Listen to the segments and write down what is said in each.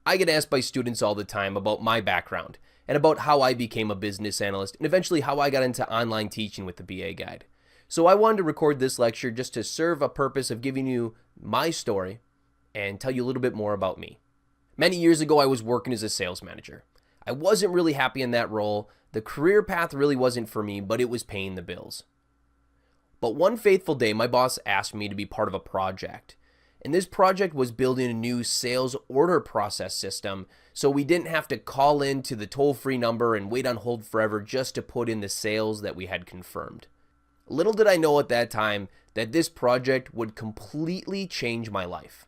I get asked by students all the time about my background and about how I became a business analyst and eventually how I got into online teaching with the BA Guide. So I wanted to record this lecture just to serve a purpose of giving you my story and tell you a little bit more about me. Many years ago, I was working as a sales manager. I wasn't really happy in that role. The career path really wasn't for me, but it was paying the bills. But one fateful day, my boss asked me to be part of a project. And this project was building a new sales order process system, so we didn't have to call in to the toll-free number and wait on hold forever just to put in the sales that we had confirmed. Little did I know at that time that this project would completely change my life.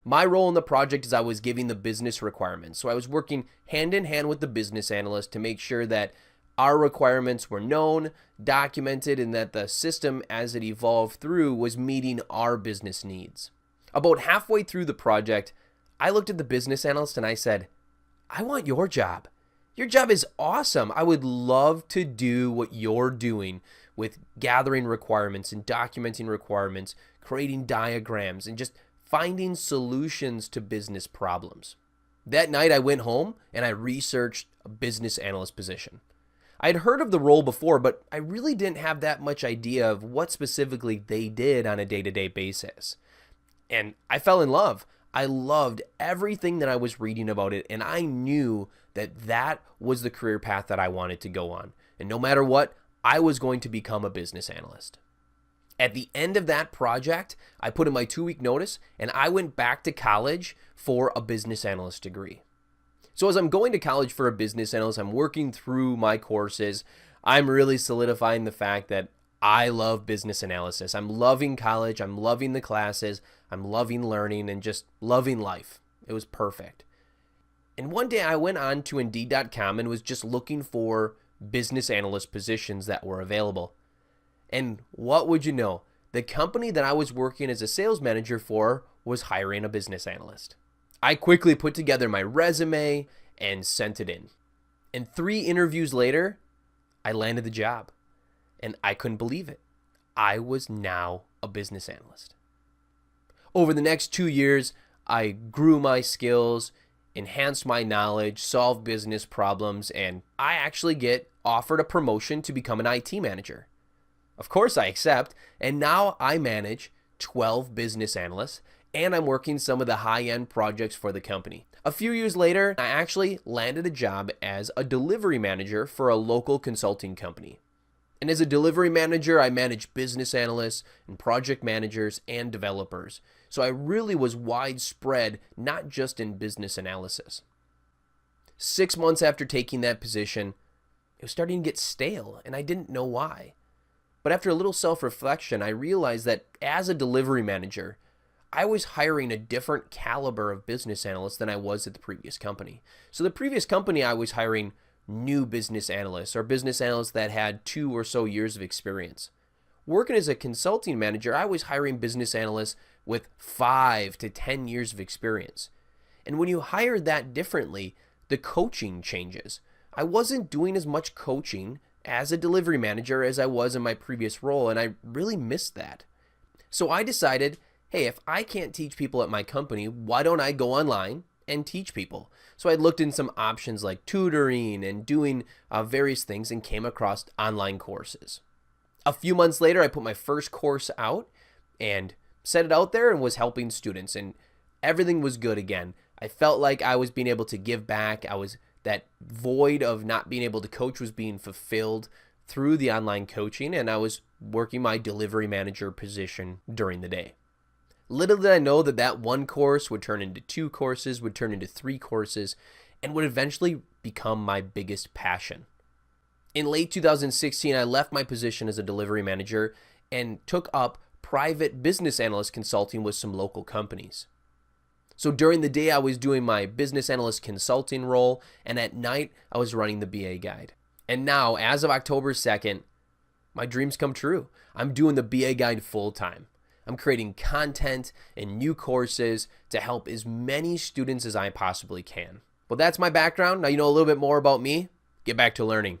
My role in the project is I was giving the business requirements, so I was working hand in hand with the business analyst to make sure that our requirements were known, documented, and that the system as it evolved through was meeting our business needs. About halfway through the project, I looked at the business analyst and I said, I want your job. Your job is awesome. I would love to do what you're doing with gathering requirements and documenting requirements, creating diagrams, and just finding solutions to business problems. That night I went home and I researched a business analyst position. I had heard of the role before, but I really didn't have that much idea of what specifically they did on a day-to-day basis. And I fell in love. I loved everything that I was reading about it, and I knew that that was the career path that I wanted to go on. And no matter what, I was going to become a business analyst. At the end of that project, I put in my 2-week notice, and I went back to college for a business analyst degree. So as I'm going to college for a business analyst, I'm working through my courses. I'm really solidifying the fact that I love business analysis. I'm loving college. I'm loving the classes. I'm loving learning and just loving life. It was perfect. And one day I went on to Indeed.com and was just looking for business analyst positions that were available. And what would you know? The company that I was working as a sales manager for was hiring a business analyst. I quickly put together my resume and sent it in. And 3 interviews later, I landed the job. And I couldn't believe it. I was now a business analyst. Over the next 2 years, I grew my skills, enhanced my knowledge, solved business problems, and I actually get offered a promotion to become an IT manager. Of course I accept, and now I manage 12 business analysts, and I'm working some of the high-end projects for the company. A few years later, I actually landed a job as a delivery manager for a local consulting company. And as a delivery manager, I manage business analysts and project managers and developers. So I really was widespread, not just in business analysis. 6 months after taking that position, it was starting to get stale, and I didn't know why. But after a little self-reflection, I realized that as a delivery manager, I was hiring a different caliber of business analysts than I was at the previous company. So the previous company, I was hiring new business analysts or business analysts that had 2 or so years of experience. Working as a consulting manager, I was hiring business analysts with 5 to 10 years of experience. And when you hire that differently, the coaching changes. I wasn't doing as much coaching as a delivery manager as I was in my previous role, and I really missed that. So I decided, hey, if I can't teach people at my company, why don't I go online and teach people? So I looked in some options like tutoring and doing various things and came across online courses. A few months later, I put my first course out and set it out there and was helping students, and everything was good again. I felt like I was being able to give back. That void of not being able to coach was being fulfilled through the online coaching, and I was working my delivery manager position during the day. Little did I know that that one course would turn into 2 courses, would turn into 3 courses, and would eventually become my biggest passion. In late 2016, I left my position as a delivery manager and took up private business analyst consulting with some local companies. So during the day, I was doing my business analyst consulting role, and at night, I was running the BA Guide. And now, as of October 2nd, my dreams come true. I'm doing the BA Guide full time. I'm creating content and new courses to help as many students as I possibly can. Well, that's my background. Now you know a little bit more about me. Get back to learning.